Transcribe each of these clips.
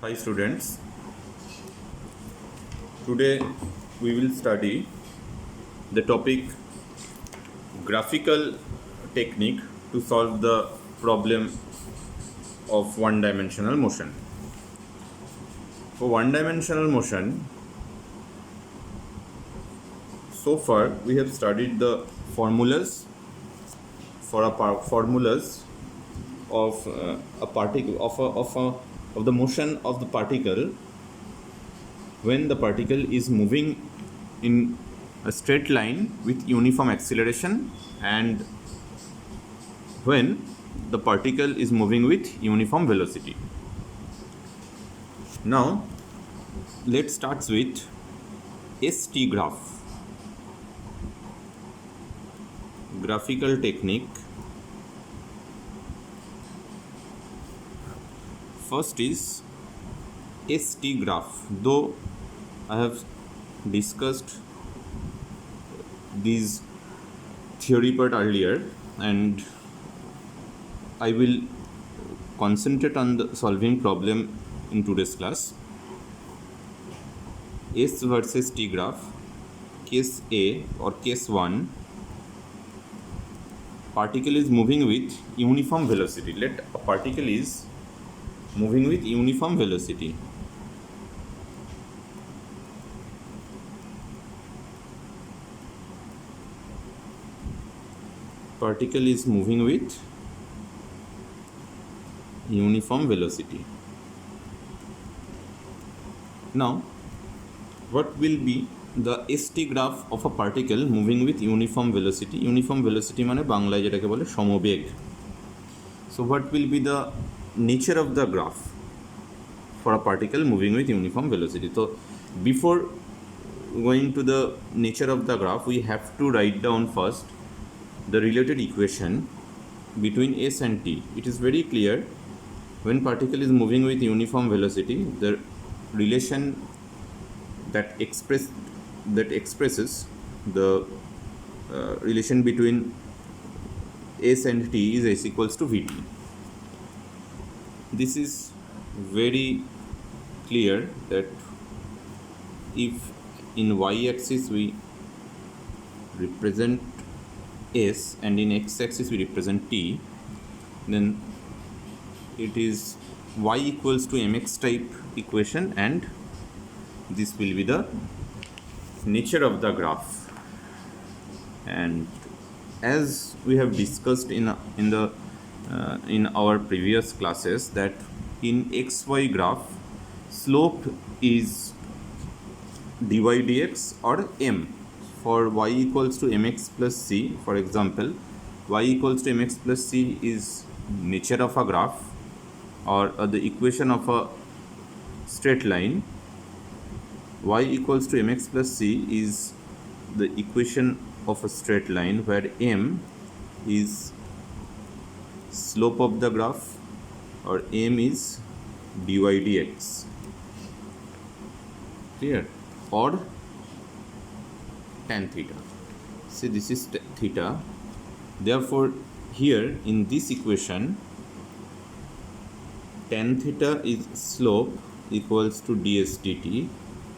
Hi students, today we will study the topic graphical technique to solve the problem of one-dimensional motion. For one-dimensional motion, so far we have studied the formulas of a particle of the motion of the particle when the particle is moving in a straight line with uniform acceleration and when the particle is moving with uniform velocity. Now let's start with ST graphical technique. First is ST graph. Though I have discussed these theory part earlier and I will concentrate on the solving problem in today's class. S versus T graph, case A or case 1, particle is moving with uniform velocity. Let a particle is moving with uniform velocity. Particle is moving with uniform velocity. Now, what will be the ST graph of a particle moving with uniform velocity? Uniform velocity মানে বাংলায় যেটাকে বলে সমবেগ. So what will be the nature of the graph for a particle moving with uniform velocity? So before going to the nature of the graph, we have to write down first the related equation between S and T. It is very clear when particle is moving with uniform velocity, the relation that expresses the relation between S and T is S equals to Vt. This is very clear that if in y-axis we represent S and in x-axis we represent T, then it is y equals to mx type equation and this will be the nature of the graph. And as we have discussed in our previous classes that in xy graph slope is dy dx or m. For y equals to mx plus c, for example, y equals to mx plus c is nature of a graph or the equation of a straight line. Y equals to mx plus c is the equation of a straight line where m is slope of the graph or m is dy dx. Clear? Or tan theta. See, this is theta. Therefore, here in this equation, tan theta is slope equals to ds dt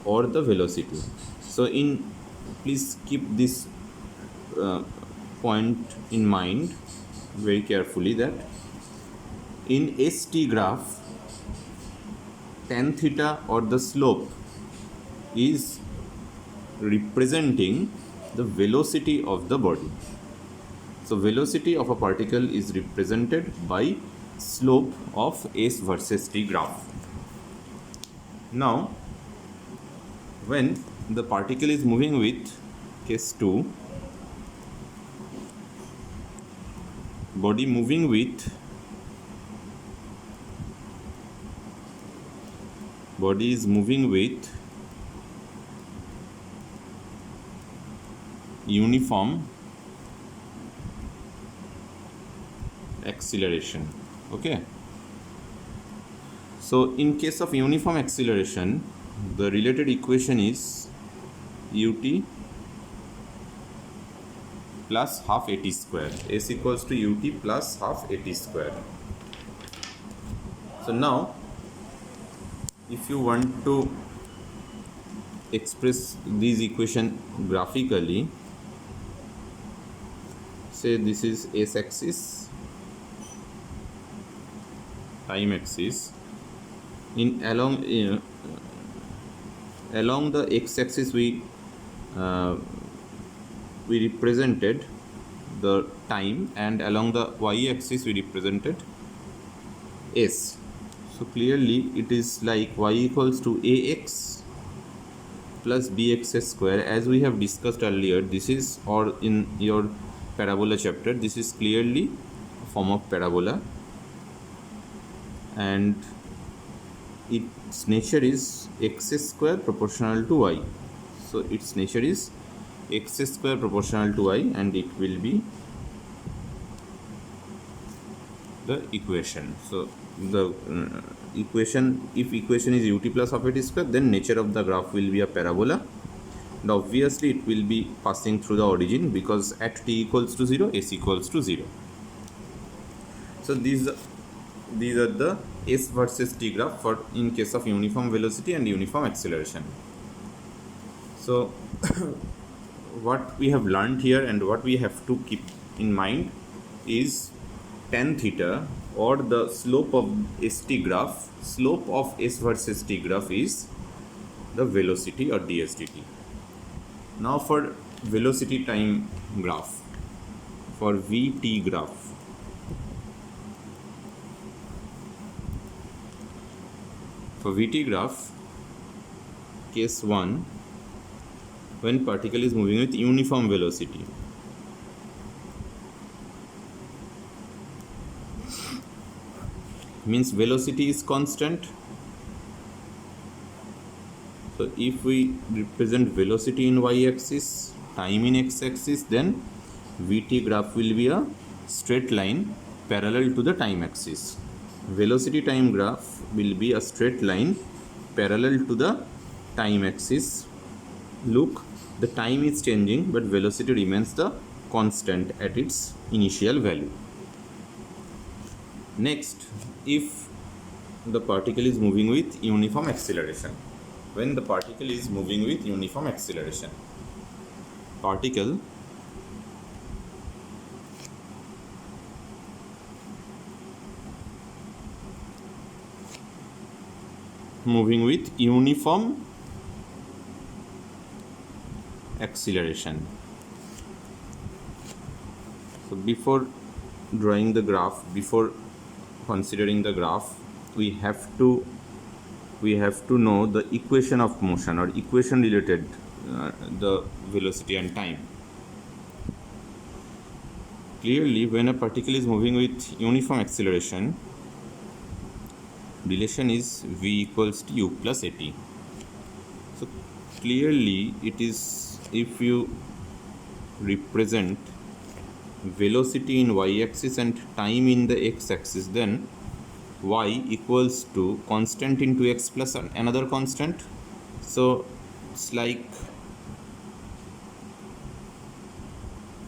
or the velocity. So, please keep this point in mind very carefully that in ST graph, tan theta or the slope is representing the velocity of the body. So velocity of a particle is represented by slope of S versus T graph. Now, when the particle is moving with case 2, body moving with uniform acceleration. Okay, so in case of uniform acceleration, the related equation is ut plus half at square. S equals to ut plus half at square. So now if you want to express these equation graphically, say this is s axis, time axis, in along the x axis uh, we represented the time, and along the y axis we represented s. So clearly it is like y equals to ax plus bx square, as we have discussed earlier. This is, or in your parabola chapter, this is clearly a form of parabola, and its nature is x square proportional to y. So its nature is x square proportional to y, and it will be the equation. So the equation, if equation is ut plus of it square, then nature of the graph will be a parabola, and obviously it will be passing through the origin, because at t equals to 0, s equals to 0. So these are the s versus t graph for in case of uniform velocity and uniform acceleration. So what we have learned here and what we have to keep in mind is tan theta, or the slope of st graph. Slope of s versus t graph is the velocity, or ds dt. Now for velocity time graph, for vt graph, for vt graph, case 1, when particle is moving with uniform velocity, means velocity is constant. So if we represent velocity in y-axis, time in x-axis, then vt graph will be a straight line parallel to the time axis. Velocity time graph will be a straight line parallel to the time axis. Look, the time is changing, but velocity remains the constant at its initial value. Next, if the particle is moving with uniform acceleration, when the particle is moving with uniform acceleration, particle moving with uniform acceleration. So before drawing the graph, before considering the graph, we have to know the equation of motion, or equation related the velocity and time. Clearly, when a particle is moving with uniform acceleration, relation is v equals to u plus at. So clearly it is, if you represent velocity in y-axis and time in the x-axis, then y equals to constant into x plus another constant. So it's like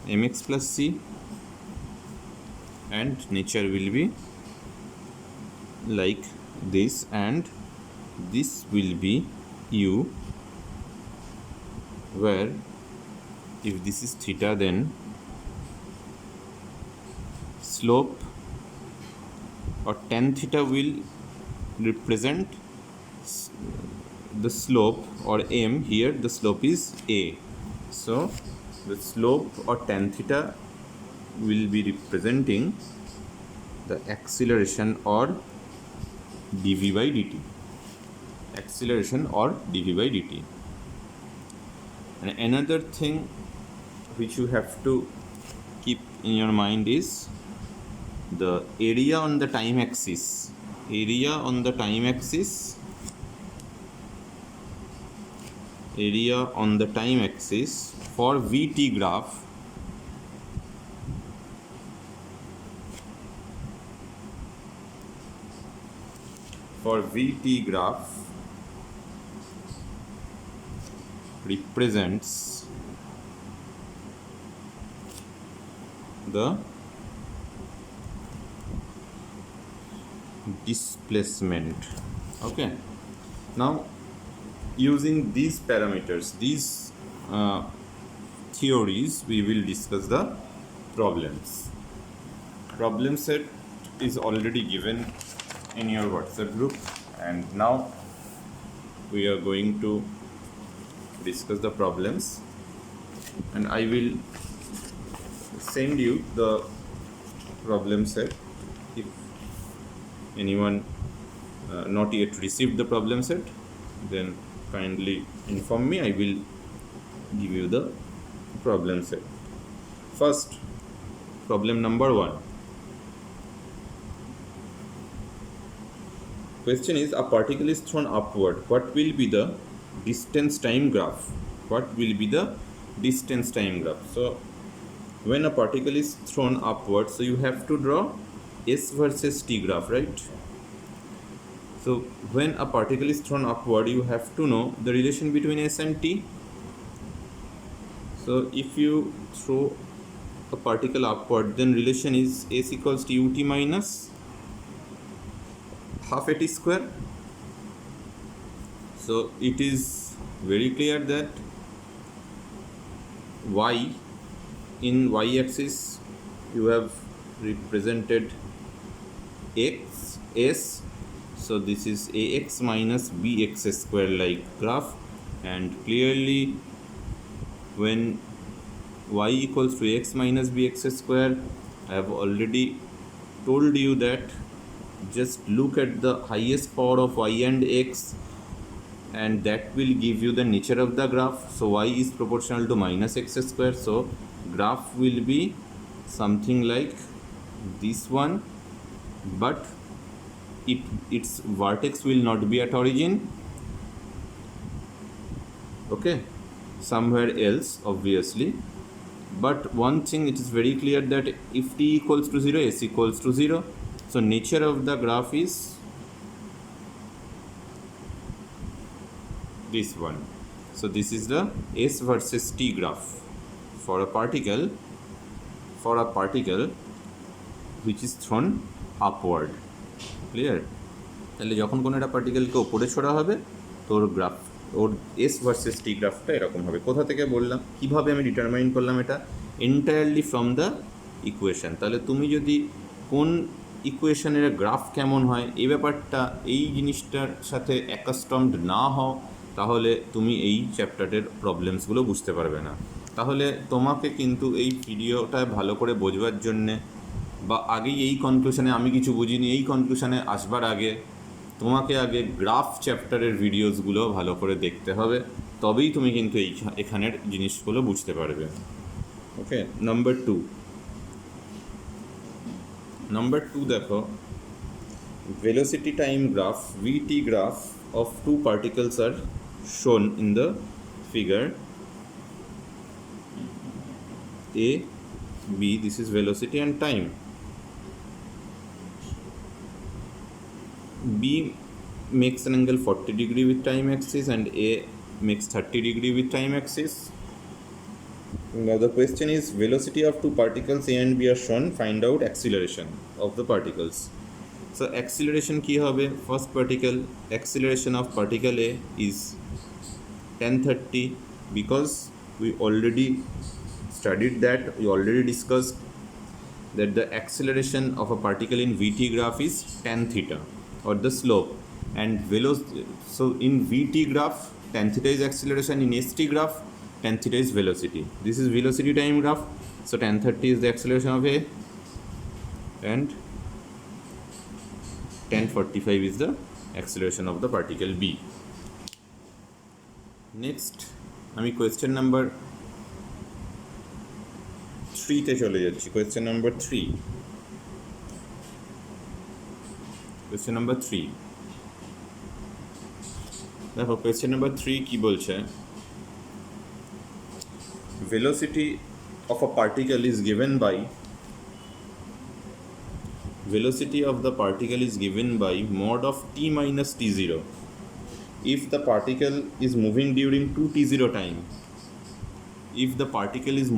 mx plus c, and nature will be like this, and this will be u, where if this is theta, then slope or tan theta will represent the slope, or m. Here the slope is a, so the slope or tan theta will be representing the acceleration or dv by dt, acceleration or dv by dt. And another thing which you have to keep in your mind is the area on the time axis. Area on the time axis, area on the time axis for vt graph, represents the displacement. Okay, Now using these parameters, these theories, we will discuss the problems. Problem set is already given in your WhatsApp group, and now we are going to discuss the problems, and I will send you the problem set. If anyone not yet received the problem set, then kindly inform me. I will give you the problem set. First, problem number 1. Question is, a particle is thrown upward. What will be the distance time graph? What will be the distance time graph? So when a particle is thrown upward, so you have to draw S versus T graph, right? So when a particle is thrown upward, you have to know the relation between S and T. So if you throw a particle upward, then relation is S equals to ut minus half at square. So it is very clear that y, in y-axis you have represented x, s, so this is ax minus bx square like graph, and clearly when y equals to x minus bx square, I have already told you that just look at the highest power of y and x, and that will give you the nature of the graph. So y is proportional to minus x square, so graph will be something like this one, but its vertex will not be at origin, okay, somewhere else obviously. But one thing, it is very clear that if t equals to 0, s equals to 0. So nature of the graph is this one. So this is the s versus t graph for a particle which is thrown upward. Clear? তাহলে যখন কোনো একটা পার্টিকেলকে ওপরে ছোড়া হবে, তোর graph, ওর S versus টি গ্রাফটা এরকম হবে। কোথা থেকে বললাম, কিভাবে আমি ডিটারমাইন করলাম এটা? Entirely from the equation. তাহলে তুমি যদি কোন ইকুয়েশনের গ্রাফ কেমন হয় এই ব্যাপারটা, এই জিনিসটার সাথে অ্যাকাস্টমড না হও, তাহলে তুমি এই চ্যাপ্টারের প্রবলেমসগুলো বুঝতে পারবে না। তাহলে তোমাকে কিন্তু এই ভিডিওটা ভালো করে বোঝবার জন্যে, বা আগেই এই কনক্লুশনে আমি কিছু বুঝিনি, এই কনক্লুশনে আসবার আগে তোমাকে আগে গ্রাফ চ্যাপ্টারের ভিডিওসগুলো ভালো করে দেখতে হবে, তবেই তুমি কিন্তু এখানের জিনিসগুলো বুঝতে পারবে। ওকে, নাম্বার টু দেখো, velocity time graph, vt graph of two particles are shown in the figure a, b. This is velocity and time. B makes an angle 40 degree with time axis and A makes 30 degree with time axis. Now the question is, velocity of two particles A and B are shown, find out acceleration of the particles. So acceleration ki hobe, first particle, acceleration of particle A is tan 30, because we already studied that, we already discussed that the acceleration of a particle in VT graph is tan theta, or the slope, and velocity. So in VT graph, tan theta is acceleration, in ST graph, tan theta is velocity. This is velocity time graph. So tan 30 is the acceleration of A, and tan 45 is the acceleration of the particle B. Next, আমি question number 3 তে চলে যাচ্ছি। question number 3. Question number 3. দেখো question number 3 কি বলছে, velocity of a particle is given by, velocity of the particle is given by mod of t minus t0 if the particle is moving during 2t0 time. If the particle is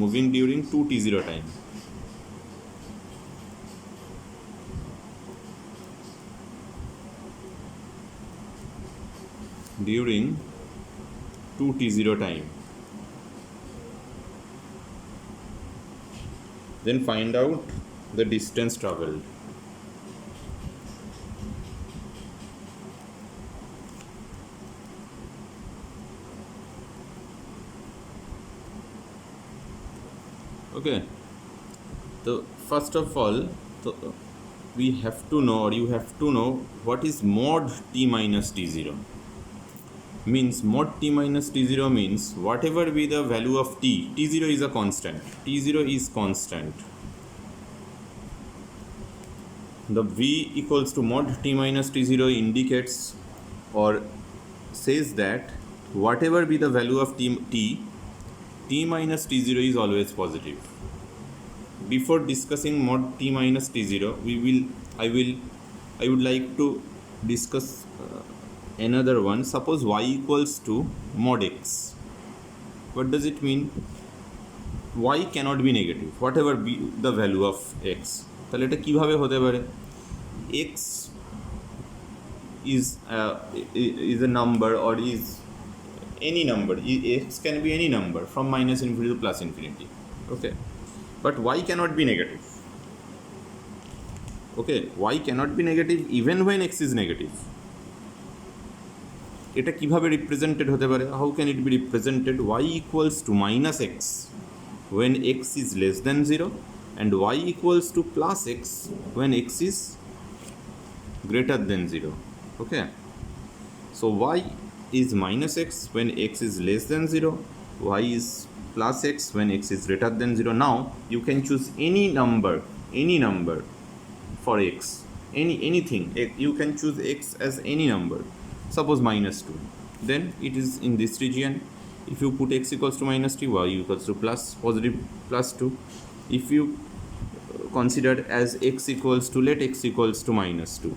moving during 2t0 time. during 2t0 time. Then find out the distance traveled. Okay, so first of all, we have to know, or you have to know, what is mod t minus t0. Means mod t minus t0 means whatever be the value of t0 is a constant, t0 is constant. The v equals to mod t minus t0 indicates or says that whatever be the value of t minus t0 is always positive. Before discussing mod t minus t0, I would like to discuss another one. Suppose y equals to mod x. What does it mean? Y cannot be negative, whatever be the value of x. তাহলে এটা কিভাবে হতে পারে? X is a number, or is any number. X can be any number from minus infinity to plus infinity. Okay, but y cannot be negative. Okay, y cannot be negative even when x is negative. এটা কিভাবে represented হতে পারে? How can it be represented? Y equals to minus x when x is less than 0, and y equals to plus x when x is greater than 0. Okay, so y is minus x when x is less than 0, y is plus x when x is greater than 0. Now you can choose any number for x, anything. You can choose x as any number. Suppose minus 2, then it is in this region. If you put x equals to minus 3, y equals to positive plus 2. If you consider as x equals to, let x equals to minus 2,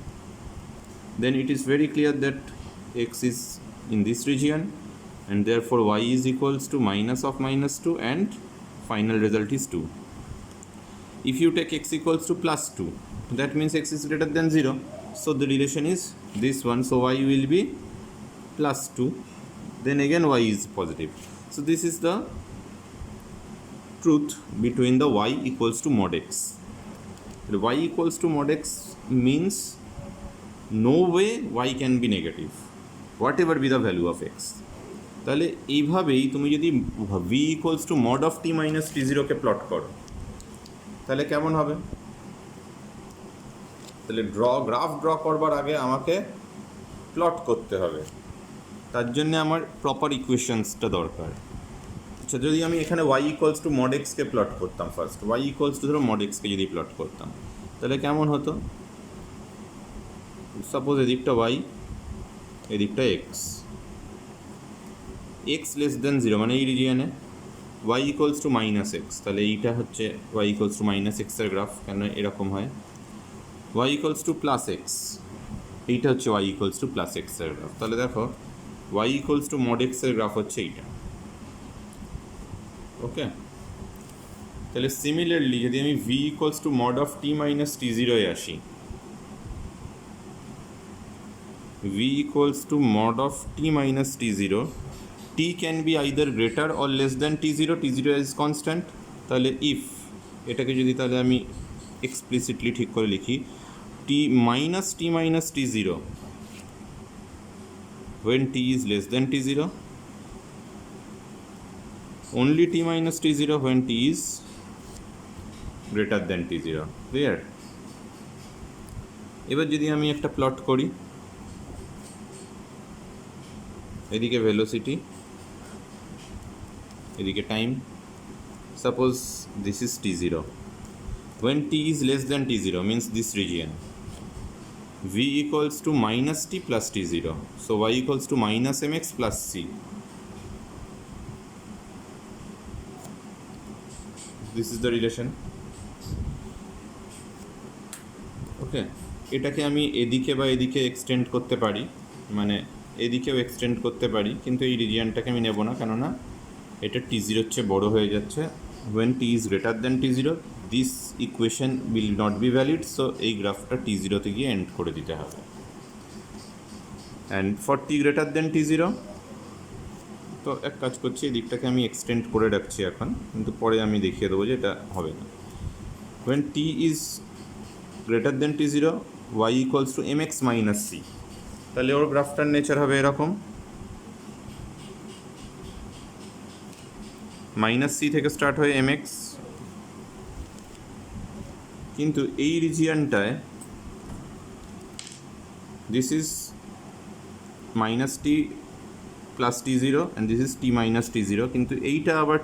then it is very clear that x is in this region, and therefore y is equals to minus of minus 2, and final result is 2. If you take x equals to plus 2, that means x is greater than 0, so the relation is this one, so y will be plus 2, then again y is positive. So this is the truth between the y equals to mod x. The y equals to mod x means no way y can be negative, whatever be the value of x. তাহলে এইভাবেই তুমি যদি v equals to mod of t minus t0 K plot করো, তাহলে কেমন হবে? তাহলে graph draw করবার আগে আমাকে প্লট করতে হবে, তার জন্য আমার প্রপার ইকুয়েশনসটা দরকার। আচ্ছা, যদি আমি এখানে y equals to mod x K plot করতাম, ফার্স্ট y equals to ধরো mod x কে যদি প্লট করতাম, তাহলে কেমন হতো? সাপোজ এদিকটা y, এদিকটা x লেস দেন 0 মানে এই রিজিয়নে y equals to minus x, তাহলে এইটা হচ্ছে y equals to minus x এর গ্রাফ, কেন এরকম হয়? y equals to plus x, এইটা হচ্ছে y equals to plus x এর গ্রাফ। তাহলে দেখো y equals to mod x এর গ্রাফ হচ্ছে এইটা। ওকে, তাহলে সিমিলারলি যদি আমি v equals to mod of t minus t0 এ আসি, v equals to mod of t minus t0, t can be either greater or less than t0, t0 is constant. তাহলে if এটাকে যদি তাহলে আমি এক্সপ্লিসিটলি ঠিক করে লিখি, t minus t0 when t is less than t0, only t minus t0 when t is greater than t0. Clear? এবার যদি আমি একটা প্লট করি, এদিকে ভেলোসিটি, এদিকে time, suppose this is t0. When t is less than t0 means this region, v equals to minus t plus t0, so y equals to minus mx plus c. This is the relation. ওকে, এটাকে আমি এদিকে বা এদিকে extend করতে পারি, মানে এদিকেও extend করতে পারি, কিন্তু এই রিজিয়নটাকে আমি নেব না, কেননা এটা t0 চেয়ে বড় হয়ে যাচ্ছে। when t is greater than t0, this equation will not be valid, so এই গ্রাফটা t0 তে গিয়ে এন্ড করে দিতে হবে। And for T greater than T zero, তো এক কাজ করছি, এই দিকটাকে আমি এক্সটেন্ড করে রাখছি এখন, কিন্তু পরে আমি দেখিয়ে দেবো যে এটা হবে না। when t is greater than t0 y equals to mx minus c, তাহলে ওর গ্রাফটার নেচার হবে এরকম, মাইনাস সি থেকে স্টার্ট হয়ে mx, কিন্তু এই রিজিয়ানটায় this is minus t plus t zero and this is t minus t zero, কিন্তু এইটা আবার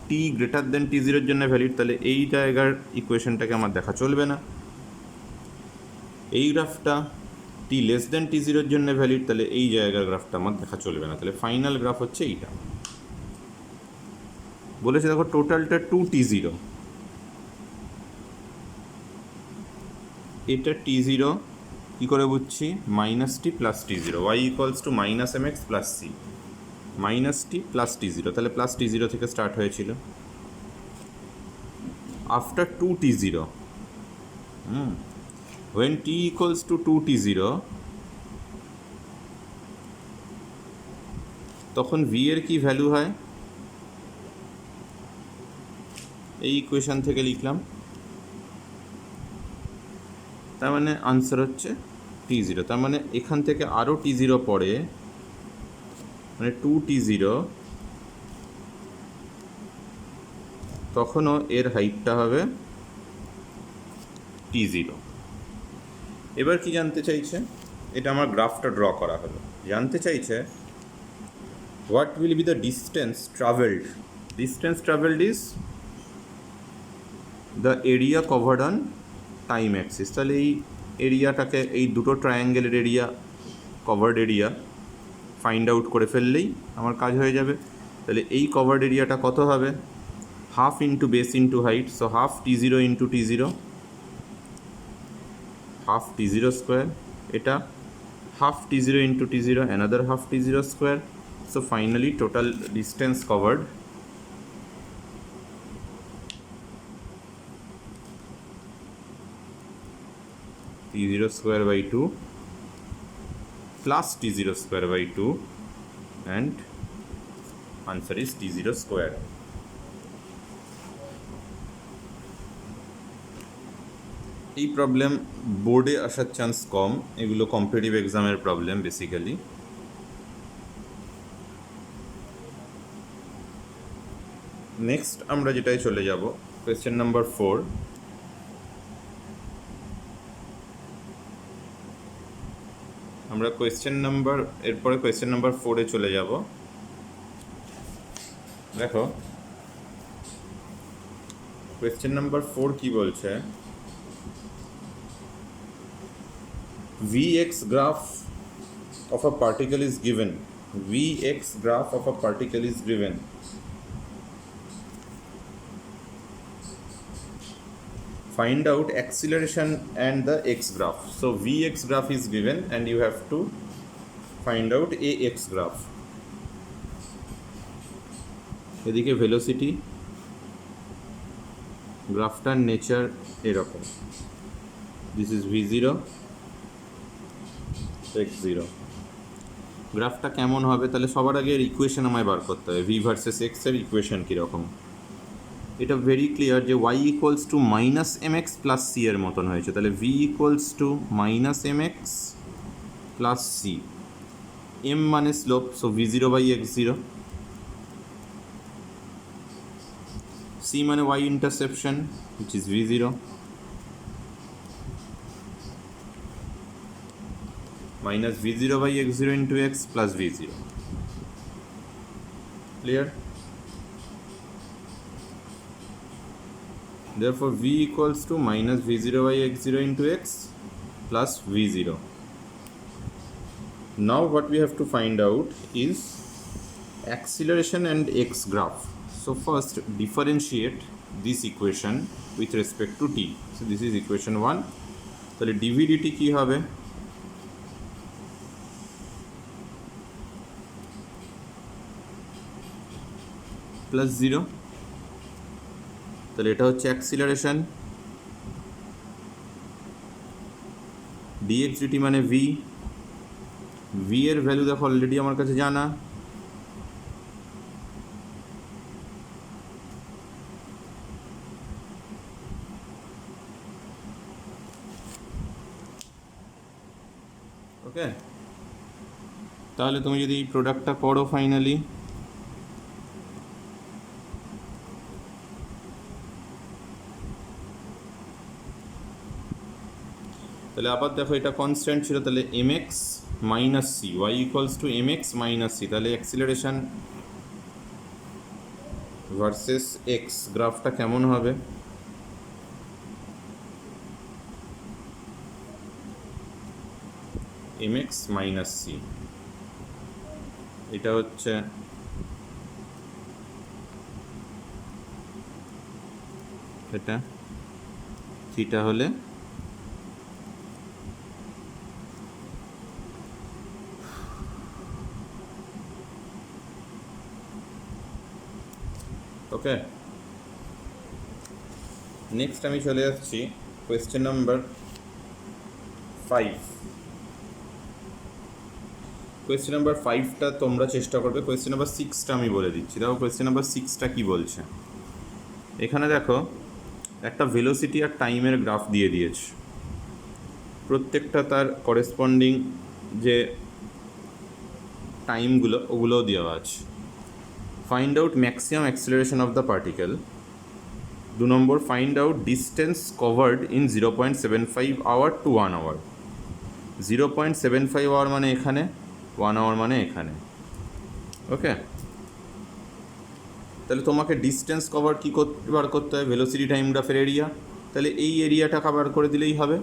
টি গ্রেটার দেন টি জিরোর জন্য ভ্যালিড, তাহলে এই জায়গার ইকুয়েশনটাকে আমার দেখা চলবে না। এই গ্রাফটা টি লেস দেন টি জিরোর জন্য ভ্যালিড, তাহলে এই জায়গার গ্রাফটা আমার দেখা চলবে না। তাহলে ফাইনাল গ্রাফ হচ্ছে এইটা। বলেছে দেখো টোটালটা টু টি জিরো, এটা টি জিরো কী করে বুঝছি, minus t plus t zero, y equals to minus m x plus c, minus t plus t zero, তাহলে প্লাস টি জিরো থেকে স্টার্ট হয়েছিল। After two t zero, when t equals to 2t0, তখন v এর কি value হয়, এই equation থেকে লিখলাম, তার মানে আনসার হচ্ছে t0। তার মানে এখান থেকে আরও t0 পরে, মানে 2t0, তখনও এর হাইটটা হবে t0। এবার কি জানতে চাইছে, এটা আমার গ্রাফটা ড্র করা হলো, জানতে চাইছে what will be the distance travelled. Distance travelled is the area covered on time axis. তাহলে এই এরিয়াটাকে, এই দুটো ট্রায়াঙ্গেলের area, covered area find out করে ফেললেই আমার কাজ হয়ে যাবে। তাহলে এই কভার্ড এরিয়াটা কত হবে, half into base into height, so half t zero into t zero, half t zero square, এটা half t zero into t zero, another half t zero square, so finally total distance covered t0 square by 2 plus t0 square by 2 and answer is t0 square. এই problem বোর্ডে আসার chance কম, এগুলো competitive এক্সামের problem basically. Next আমরা যেটাই চলে যাব, question number 4। আমরা কোয়েশ্চেন নাম্বার, এরপরে কোয়েশ্চেন নাম্বার 4-এ চলে যাব। দেখো কোয়েশ্চেন নাম্বার 4 কি বলছে, Vx graph of a particle is given. Vx graph of a particle is given. Find out acceleration and the x graph. So Vx graph is given and you have to find out Ax graph. এদিকে velocity, গ্রাফটার nature এরকম, this is v0 x0। গ্রাফটা কেমন হবে, তাহলে সবার আগে এর equation আমায় বার করতে হবে, v ভার্সেস x এর ইকুয়েশন কীরকম। এটা ভেরি ক্লিয়ার যে y equals to minus m x plus c এর মতন হয়েছে, তাহলে v equals to minus m x plus c, m মানে slope, so v0 by x0, c মানে y interception which is v0, minus v0 by x0 into x plus v0. Clear? Therefore v equals to minus v0 by x0 into x plus v0. Now what we have to find out is acceleration and x graph. So first differentiate this equation with respect to t. So this is equation 1. তাহলে dv dt কি হবে, plus 0, তাহলে এটা হচ্ছে acceleration, dx dt মানে v, V এর value দেখো already আমার কাছে জানা, ওকে। তাহলে তুমি যদি এই প্রোডাক্টটা করো ফাইনালি, তাহলে আবার দেখো এটা কনস্ট্যান্ট ছিল, তাহলে m x minus c, y equals to m x minus c, তাহলে অ্যাক্সিলারেশন ভার্সেস এক্স গ্রাফটা কেমন হবে? এম এক্স মাইনাস সি, এটা হচ্ছে এটা, থিটা হলে ওকে। নেক্সট আমি চলে যাচ্ছি কোয়েশ্চেন নাম্বার 5। কোয়েশ্চেন নাম্বার 5টা তোমরা চেষ্টা করবে, কোয়েশ্চেন নাম্বার 6টা আমি বলে দিচ্ছি। দেখো কোয়েশ্চেন নাম্বার 6টা কী বলছে, এখানে দেখো একটা ভেলোসিটি আর টাইমের গ্রাফ দিয়ে দিয়েছে, প্রত্যেকটা তার করেসপন্ডিং যে টাইমগুলো ওগুলোও দেওয়া আছে। Find out maximum acceleration of the particle. 2 number, find out distance covered in 0.75 hour to 1 hour. 0.75 hour মানে এখানে, 1 আওয়ার মানে এখানে, ওকে। তাহলে তোমাকে ডিস্টেন্স কভার কী বার করতে হয়? ভেলোসিটি টাইম গ্রাফের এরিয়া, তাহলে এই এরিয়াটা কভার করে দিলেই হবে,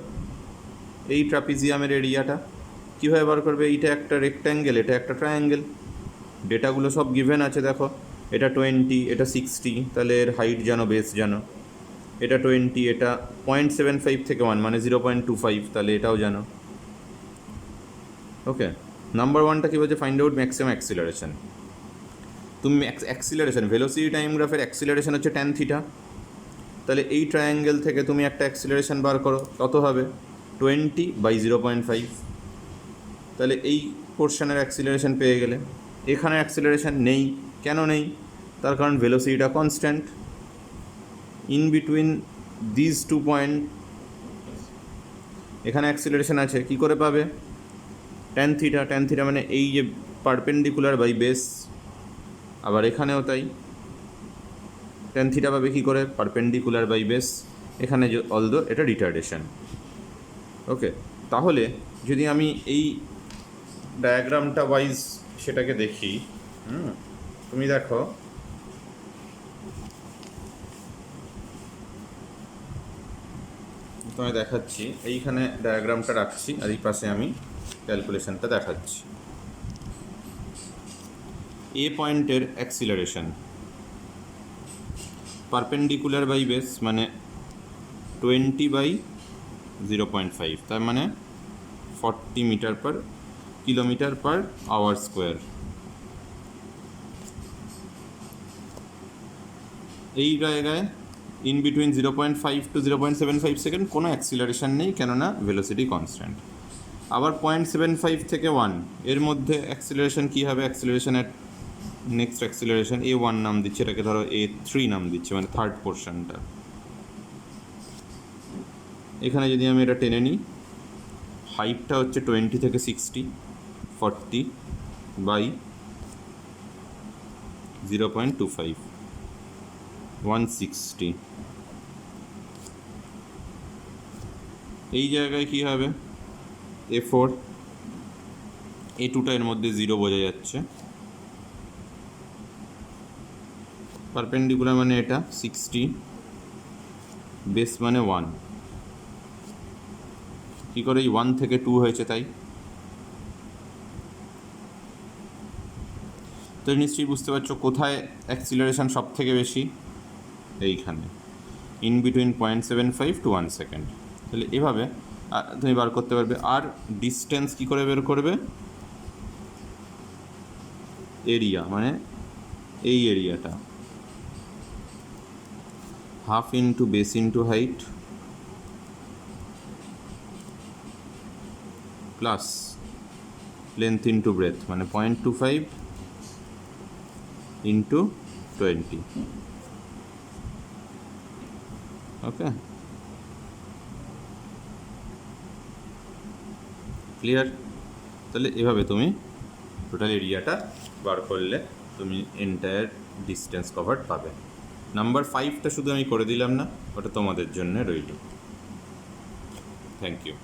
এই ট্রাপিজিয়ামের এরিয়াটা। কীভাবে বার করবে? এইটা একটা রেক্ট্যাঙ্গেল, এটা একটা ট্রায়াঙ্গেল, ডেটাগুলো সব গিভেন আছে দেখো, এটা 20, এটা 60, তাহলে এর হাইট জানো, বেস জানো, এটা 20, এটা 0.75 থেকে 1 মানে 0.25, তাহলে এটাও জানো, ওকে। নাম্বার 1টা কী বলছে? Find out maximum acceleration. তুমি অ্যাক্সিলারেশন, ভেলোসিটি টাইম গ্রাফের অ্যাক্সিলারেশন হচ্ছে tan থিটা, তাহলে এই ট্রায়াঙ্গেল থেকে তুমি একটা অ্যাক্সিলারেশন বার করো, কত হবে? 20/0.5, তাহলে এই পোর্শনের অ্যাক্সিলারেশন পেয়ে গেলে। এখানে অ্যাক্সিলারেশন নেই, কেন নেই? তার কারণ ভেলোসিটিটা constant. In between this 2 point এখানে অ্যাক্সিলারেশন আছে, কি করে পাবে? tan থিটা, tan থিটা মানে এই যে পারপেন্ডিকুলার বাই বেস, আবার এখানেও তাই, tan থিটা পাবে কী করে? পারপেন্ডিকুলার বাই বেস, এখানে যে অলদো এটা রিটার্ডেশন, ওকে। তাহলে যদি আমি এই ডায়াগ্রামটা ওয়াইজ সেটাকে দেখি, তুমি দেখো তোমায় দেখাচ্ছি, এইখানে ডায়াগ্রামটা রাখছি আর এই পাশে আমি ক্যালকুলেশনটা দেখাচ্ছি। এ পয়েন্টের অ্যাক্সিলারেশন পারপেন্ডিকুলার বাই বেস মানে 20/0.5, তার মানে 40 metre per kilometre per hour square. এই জায়গায় ইন বিটুইন 0.5 to 0.75 সেকেন্ড কোনো অ্যাক্সিলারেশন নেই, কেননা ভেলোসিটি কনস্ট্যান্ট। আবার 0.75 থেকে 1 এর মধ্যে অ্যাক্সিলারেশন কী হবে? অ্যাক্সিলারেশনের নেক্সট অ্যাক্সিলারেশন A1 নাম দিচ্ছে, এটাকে ধরো A3 নাম দিচ্ছে, মানে থার্ড পোর্শনটা। এখানে যদি আমি এটা টেনে নিই, হাইটটা হচ্ছে 20 থেকে 60, 40/0.25, 160। এই জায়গায় কী হবে? A4, A2টা এর মধ্যে 0 বোঝা যাচ্ছে, পারপেন্ডিকুলার মানে এটা 60, বেস মানে 1, কী করে? এই 1 থেকে 2 হয়েছে তাই। তো নিশ্চয়ই বুঝতে পারছো কোথায় অ্যাক্সিলারেশন সব থেকে বেশি, এইখানে, ইন বিটুইন 0.75 to 1 সেকেন্ড। তাহলে এভাবে তুমি বার করতে পারবে। আর ডিস্টেন্স কী করে বের করবে? এরিয়া, মানে এই এরিয়াটা, half into base into height plus length into breadth মানে 0.25 ইন্টু 20। ওকে, ক্লিয়ার? তাহলে এভাবে তুমি টোটাল এরিয়াটা বার করলে তুমি এন্টায়ার ডিস্টেন্স কভার্ড পাবে। নাম্বার 5টা শুধু আমি করে দিলাম না, ওটা তোমাদের জন্য রইল। Thank you.